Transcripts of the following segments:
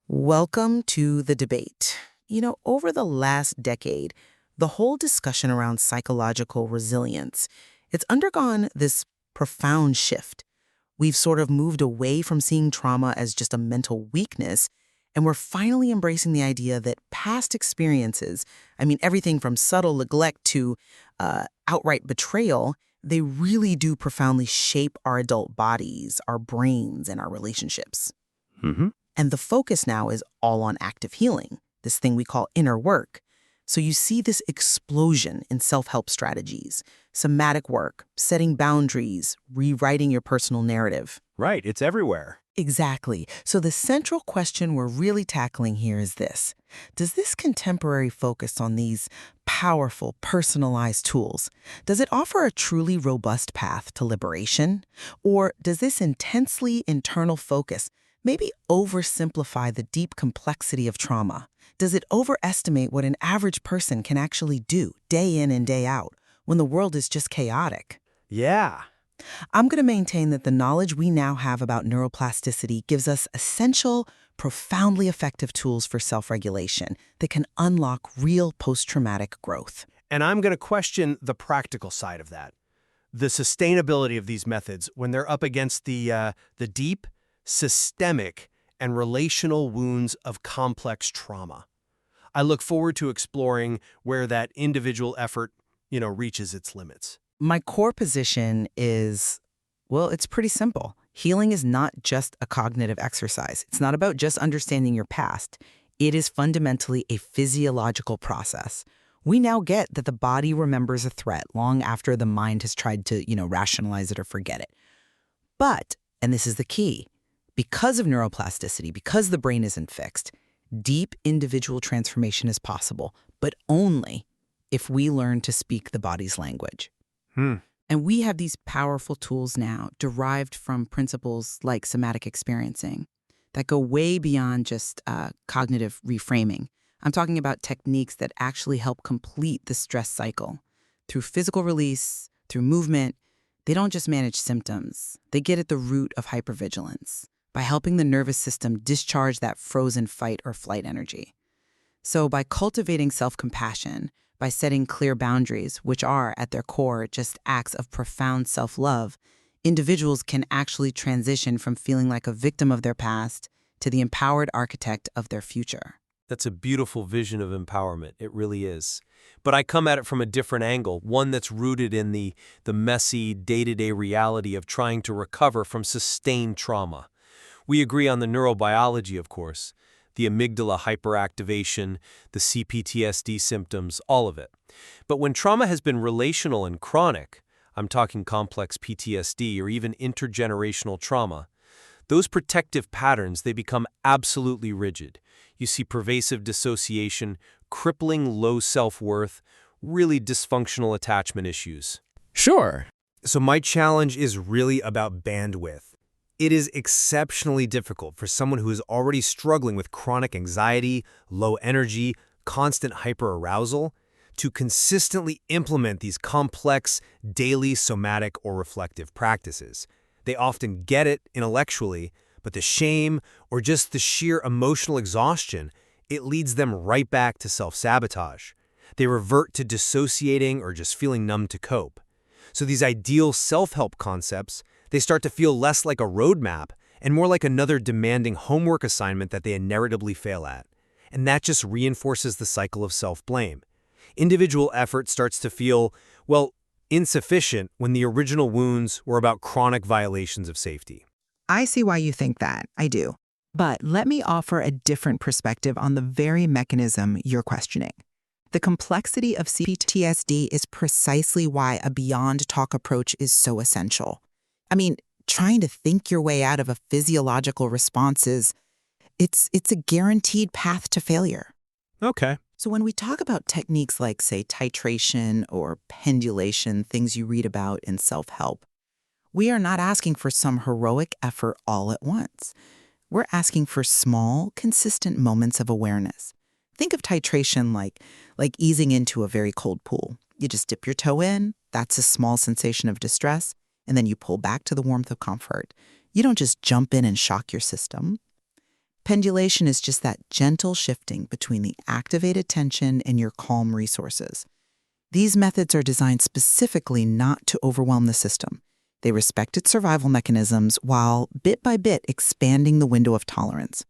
Welcome to the debate. Over the last decade, the whole discussion around psychological resilience, it's undergone this profound shift. We've sort of moved away from seeing trauma as just a mental weakness, and we're finally embracing the idea that past experiences, everything from subtle neglect to outright betrayal, they really do profoundly shape our adult bodies, our brains, and our relationships. hmm And the focus now is all on active healing, this thing we call inner work. So you see this explosion in self-help strategies, somatic work, setting boundaries, rewriting your personal narrative. Right, it's everywhere. Exactly. So the central question we're really tackling here is this. Does this contemporary focus on these powerful, personalized tools, does it offer a truly robust path to liberation? Or does this intensely internal focus maybe oversimplify the deep complexity of trauma? Does it overestimate what an average person can actually do day in and day out when the world is just chaotic? Yeah. I'm going to maintain that the knowledge we now have about neuroplasticity gives us essential, profoundly effective tools for self-regulation that can unlock real post-traumatic growth. And I'm going to question the practical side of that. The sustainability of these methods when they're up against the deep, systemic, and relational wounds of complex trauma. I look forward to exploring where that individual effort, reaches its limits. My core position is, well, it's pretty simple. Healing is not just a cognitive exercise. It's not about just understanding your past. It is fundamentally a physiological process. We now get that the body remembers a threat long after the mind has tried to, rationalize it or forget it. But, and this is the key, because of neuroplasticity, because the brain isn't fixed, deep individual transformation is possible, but only if we learn to speak the body's language. And we have these powerful tools now derived from principles like somatic experiencing that go way beyond just cognitive reframing. I'm talking about techniques that actually help complete the stress cycle. Through physical release, through movement, they don't just manage symptoms. They get at the root of hypervigilance by helping the nervous system discharge that frozen fight or flight energy. So by cultivating self-compassion, by setting clear boundaries, which are, at their core, just acts of profound self-love, individuals can actually transition from feeling like a victim of their past to the empowered architect of their future. That's a beautiful vision of empowerment. It really is. But I come at it from a different angle, one that's rooted in the messy, day-to-day reality of trying to recover from sustained trauma. We agree on the neurobiology, of course. The amygdala hyperactivation, the CPTSD symptoms, all of it. But when trauma has been relational and chronic, I'm talking complex PTSD or even intergenerational trauma, those protective patterns, they become absolutely rigid. You see pervasive dissociation, crippling low self-worth, really dysfunctional attachment issues. Sure. So my challenge is really about bandwidth. It is exceptionally difficult for someone who is already struggling with chronic anxiety, low energy, constant hyperarousal, to consistently implement these complex, daily somatic or reflective practices. They often get it intellectually, but the shame or just the sheer emotional exhaustion, it leads them right back to self-sabotage. They revert to dissociating or just feeling numb to cope. So these ideal self-help concepts, they start to feel less like a roadmap and more like another demanding homework assignment that they inevitably fail at. And that just reinforces the cycle of self-blame. Individual effort starts to feel, insufficient when the original wounds were about chronic violations of safety. I see why you think that. I do. But let me offer a different perspective on the very mechanism you're questioning. The complexity of CPTSD is precisely why a beyond talk approach is so essential. Trying to think your way out of a physiological response it's a guaranteed path to failure. Okay. So when we talk about techniques like, say, titration or pendulation, things you read about in self-help, we are not asking for some heroic effort all at once. We're asking for small, consistent moments of awareness. Think of titration like easing into a very cold pool. You just dip your toe in, that's a small sensation of distress, and then you pull back to the warmth of comfort. You don't just jump in and shock your system. Pendulation is just that gentle shifting between the activated tension and your calm resources. These methods are designed specifically not to overwhelm the system. They respect its survival mechanisms while, bit by bit, expanding the window of tolerance.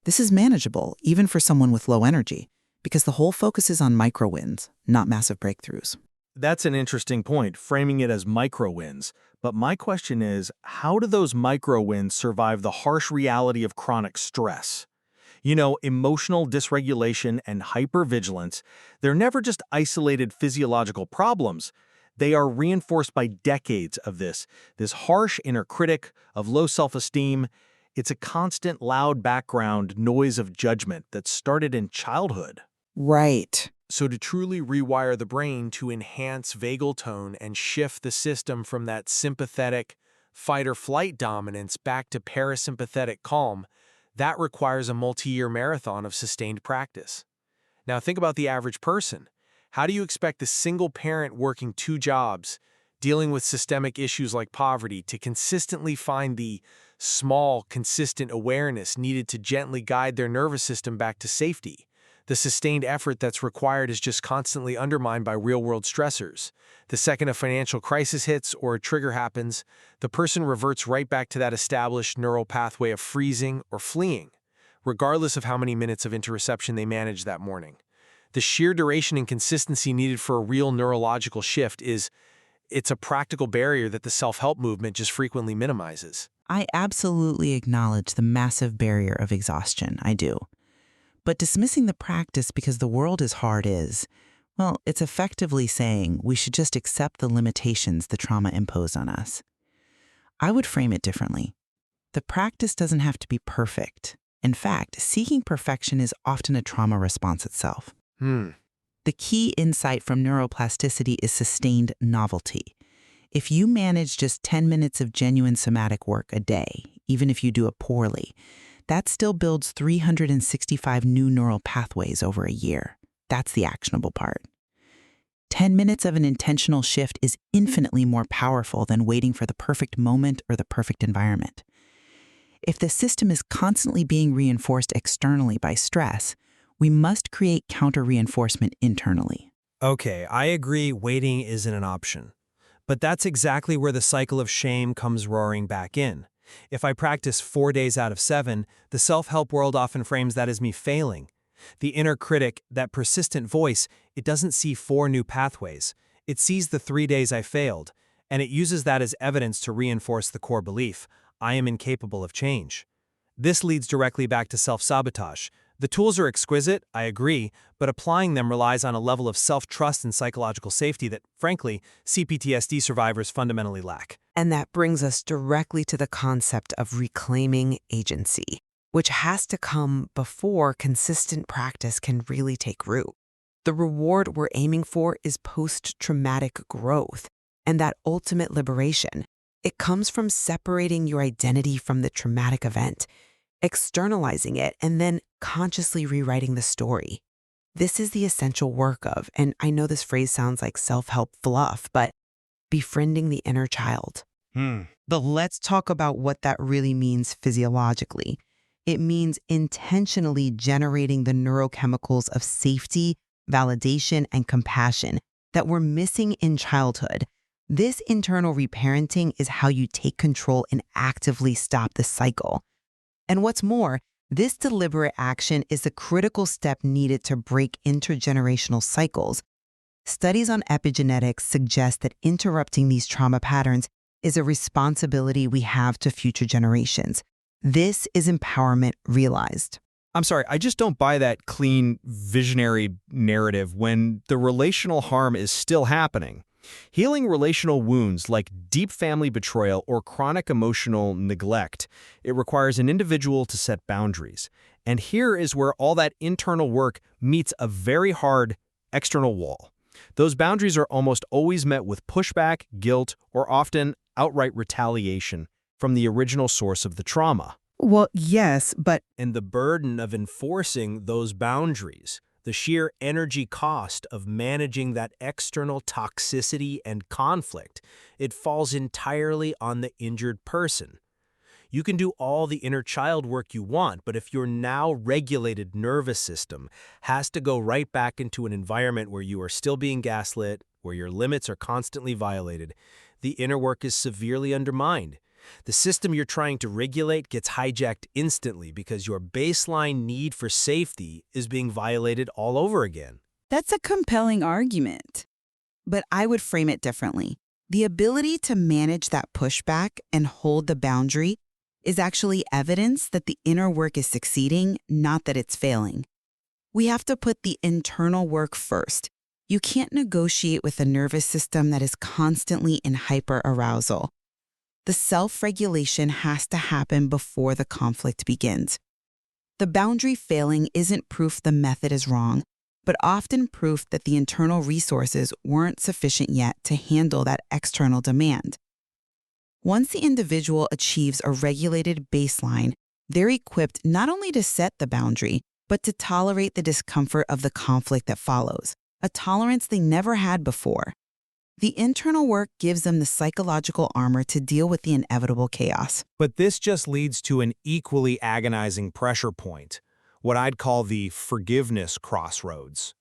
This is manageable, even for someone with low energy, because the whole focus is on micro wins, not massive breakthroughs. That's an interesting point, framing it as micro wins. But my question is, how do those micro wins survive the harsh reality of chronic stress? Emotional dysregulation and hypervigilance, they're never just isolated physiological problems. They are reinforced by decades of this harsh inner critic, of low self-esteem. It's a constant loud background noise of judgment that started in childhood. Right. So to truly rewire the brain to enhance vagal tone and shift the system from that sympathetic fight-or-flight dominance back to parasympathetic calm, that requires a multi-year marathon of sustained practice. Now think about the average person. How do you expect a single parent working 2 jobs, dealing with systemic issues like poverty, to consistently find the small, consistent awareness needed to gently guide their nervous system back to safety? The sustained effort that's required is just constantly undermined by real-world stressors. The second a financial crisis hits or a trigger happens, the person reverts right back to that established neural pathway of freezing or fleeing, regardless of how many minutes of interoception they manage that morning. The sheer duration and consistency needed for a real neurological shift it's a practical barrier that the self-help movement just frequently minimizes. I absolutely acknowledge the massive barrier of exhaustion. I do. But dismissing the practice because the world is hard well, it's effectively saying we should just accept the limitations the trauma imposed on us. I would frame it differently. The practice doesn't have to be perfect. In fact, seeking perfection is often a trauma response itself. The key insight from neuroplasticity is sustained novelty. If you manage just 10 minutes of genuine somatic work a day, even if you do it poorly, that still builds 365 new neural pathways over a year. That's the actionable part. 10 minutes of an intentional shift is infinitely more powerful than waiting for the perfect moment or the perfect environment. If the system is constantly being reinforced externally by stress, we must create counter-reinforcement internally. Okay, I agree waiting isn't an option. But that's exactly where the cycle of shame comes roaring back in. If I practice 4 days out of 7, the self-help world often frames that as me failing. The inner critic, that persistent voice, it doesn't see 4 new pathways. It sees the 3 days I failed, and it uses that as evidence to reinforce the core belief, I am incapable of change. This leads directly back to self-sabotage. The tools are exquisite, I agree, but applying them relies on a level of self-trust and psychological safety that, frankly, CPTSD survivors fundamentally lack. And that brings us directly to the concept of reclaiming agency, which has to come before consistent practice can really take root. The reward we're aiming for is post-traumatic growth, and that ultimate liberation. It comes from separating your identity from the traumatic event, externalizing it, and then consciously rewriting the story. This is the essential work of, and I know this phrase sounds like self-help fluff, but befriending the inner child. But let's talk about what that really means physiologically. It means intentionally generating the neurochemicals of safety, validation, and compassion that we're missing in childhood. This internal reparenting is how you take control and actively stop the cycle. And what's more, this deliberate action is the critical step needed to break intergenerational cycles. Studies on epigenetics suggest that interrupting these trauma patterns is a responsibility we have to future generations. This is empowerment realized. I'm sorry, I just don't buy that clean, visionary narrative when the relational harm is still happening. Healing relational wounds like deep family betrayal or chronic emotional neglect, it requires an individual to set boundaries. And here is where all that internal work meets a very hard external wall. Those boundaries are almost always met with pushback, guilt, or often outright retaliation from the original source of the trauma. Well, yes, but And the burden of enforcing those boundaries, the sheer energy cost of managing that external toxicity and conflict, it falls entirely on the injured person. You can do all the inner child work you want, but if your now regulated nervous system has to go right back into an environment where you are still being gaslit, where your limits are constantly violated, the inner work is severely undermined. The system you're trying to regulate gets hijacked instantly because your baseline need for safety is being violated all over again. That's a compelling argument. But I would frame it differently. The ability to manage that pushback and hold the boundary is actually evidence that the inner work is succeeding, not that it's failing. We have to put the internal work first. You can't negotiate with a nervous system that is constantly in hyperarousal. The self-regulation has to happen before the conflict begins. The boundary failing isn't proof the method is wrong, but often proof that the internal resources weren't sufficient yet to handle that external demand. Once the individual achieves a regulated baseline, they're equipped not only to set the boundary, but to tolerate the discomfort of the conflict that follows, a tolerance they never had before. The internal work gives them the psychological armor to deal with the inevitable chaos. But this just leads to an equally agonizing pressure point, what I'd call the forgiveness crossroads.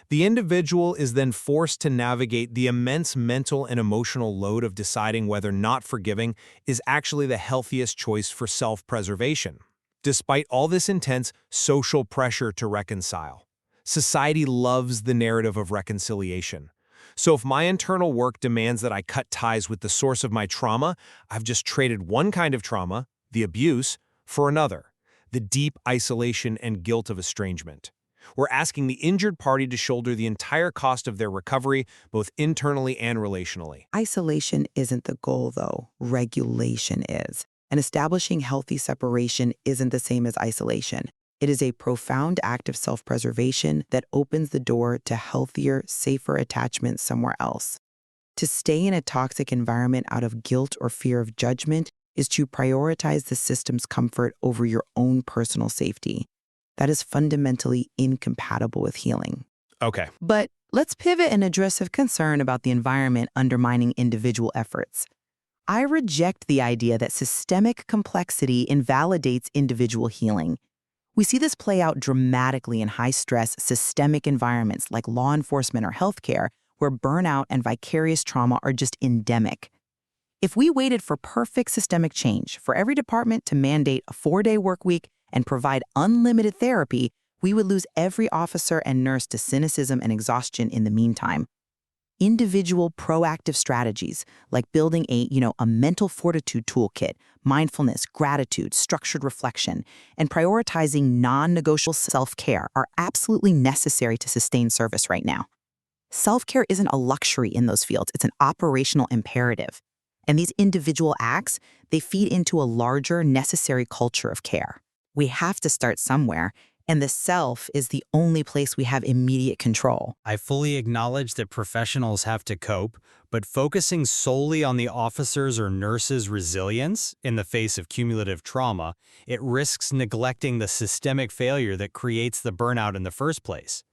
The individual is then forced to navigate the immense mental and emotional load of deciding whether not forgiving is actually the healthiest choice for self-preservation. Despite all this intense social pressure to reconcile, society loves the narrative of reconciliation. So if my internal work demands that I cut ties with the source of my trauma, I've just traded one kind of trauma, the abuse, for another, the deep isolation and guilt of estrangement. We're asking the injured party to shoulder the entire cost of their recovery, both internally and relationally. Isolation isn't the goal, though. Regulation is. And establishing healthy separation isn't the same as isolation. It is a profound act of self-preservation that opens the door to healthier, safer attachment somewhere else. To stay in a toxic environment out of guilt or fear of judgment is to prioritize the system's comfort over your own personal safety. That is fundamentally incompatible with healing. Okay. But let's pivot and address a concern about the environment undermining individual efforts. I reject the idea that systemic complexity invalidates individual healing. We see this play out dramatically in high-stress, systemic environments like law enforcement or healthcare, where burnout and vicarious trauma are just endemic. If we waited for perfect systemic change, for every department to mandate a 4-day work week and provide unlimited therapy, we would lose every officer and nurse to cynicism and exhaustion in the meantime. Individual proactive strategies like building a mental fortitude toolkit, mindfulness, gratitude, structured reflection, and prioritizing non-negotiable self-care are absolutely necessary to sustain service right now. Self-care isn't a luxury in those fields, it's an operational imperative. And these individual acts, they feed into a larger, necessary culture of care. We have to start somewhere, and the self is the only place we have immediate control. I fully acknowledge that professionals have to cope, but focusing solely on the officer's or nurse's resilience in the face of cumulative trauma, it risks neglecting the systemic failure that creates the burnout in the first place.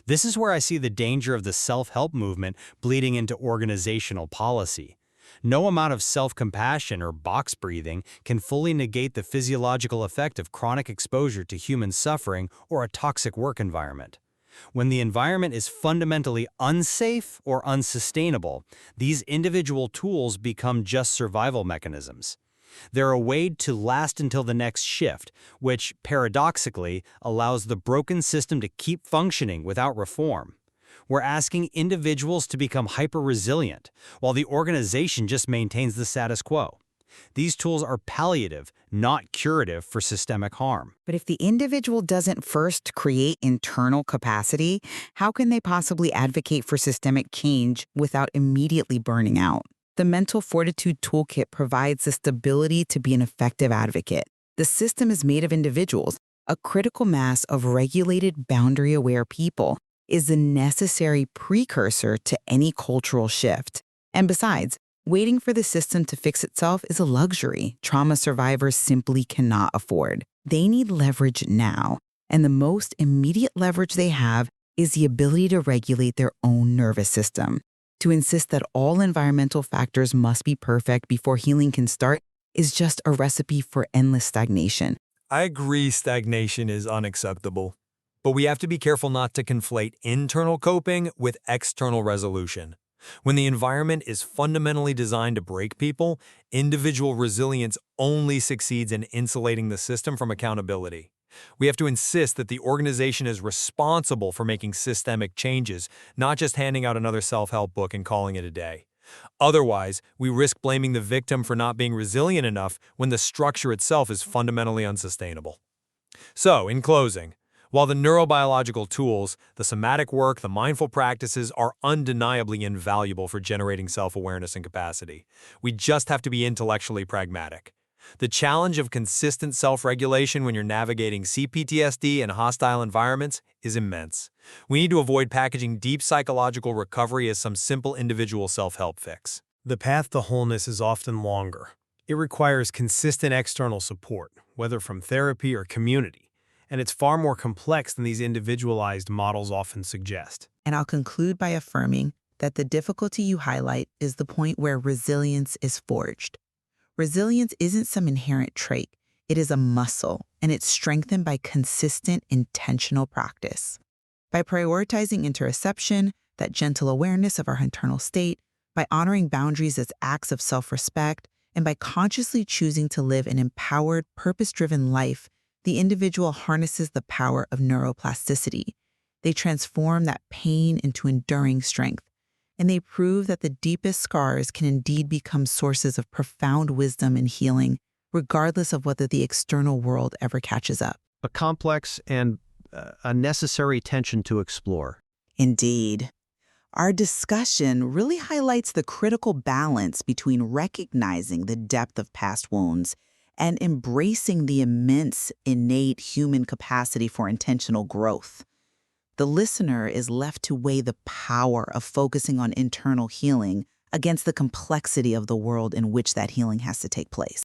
This is where I see the danger of the self-help movement bleeding into organizational policy. No amount of self-compassion or box breathing can fully negate the physiological effect of chronic exposure to human suffering or a toxic work environment. When the environment is fundamentally unsafe or unsustainable, these individual tools become just survival mechanisms. They're a way to last until the next shift, which, paradoxically, allows the broken system to keep functioning without reform. We're asking individuals to become hyper-resilient, while the organization just maintains the status quo. These tools are palliative, not curative for systemic harm. But if the individual doesn't first create internal capacity, how can they possibly advocate for systemic change without immediately burning out? The Mental Fortitude Toolkit provides the stability to be an effective advocate. The system is made of individuals. A critical mass of regulated, boundary-aware people is the necessary precursor to any cultural shift. And besides, waiting for the system to fix itself is a luxury trauma survivors simply cannot afford. They need leverage now, and the most immediate leverage they have is the ability to regulate their own nervous system. To insist that all environmental factors must be perfect before healing can start is just a recipe for endless stagnation. I agree stagnation is unacceptable. But we have to be careful not to conflate internal coping with external resolution. When the environment is fundamentally designed to break people, individual resilience only succeeds in insulating the system from accountability. We have to insist that the organization is responsible for making systemic changes, not just handing out another self-help book and calling it a day. Otherwise, we risk blaming the victim for not being resilient enough when the structure itself is fundamentally unsustainable. So, in closing, while the neurobiological tools, the somatic work, the mindful practices are undeniably invaluable for generating self-awareness and capacity, we just have to be intellectually pragmatic. The challenge of consistent self-regulation when you're navigating CPTSD and hostile environments is immense. We need to avoid packaging deep psychological recovery as some simple individual self-help fix. The path to wholeness is often longer. It requires consistent external support, whether from therapy or community, and it's far more complex than these individualized models often suggest. And I'll conclude by affirming that the difficulty you highlight is the point where resilience is forged. Resilience isn't some inherent trait. It is a muscle, and it's strengthened by consistent, intentional practice. By prioritizing interoception, that gentle awareness of our internal state, by honoring boundaries as acts of self-respect, and by consciously choosing to live an empowered, purpose-driven life, the individual harnesses the power of neuroplasticity. They transform that pain into enduring strength, and they prove that the deepest scars can indeed become sources of profound wisdom and healing, regardless of whether the external world ever catches up. A complex and a necessary tension to explore. Indeed. Our discussion really highlights the critical balance between recognizing the depth of past wounds and embracing the immense innate human capacity for intentional growth. The listener is left to weigh the power of focusing on internal healing against the complexity of the world in which that healing has to take place.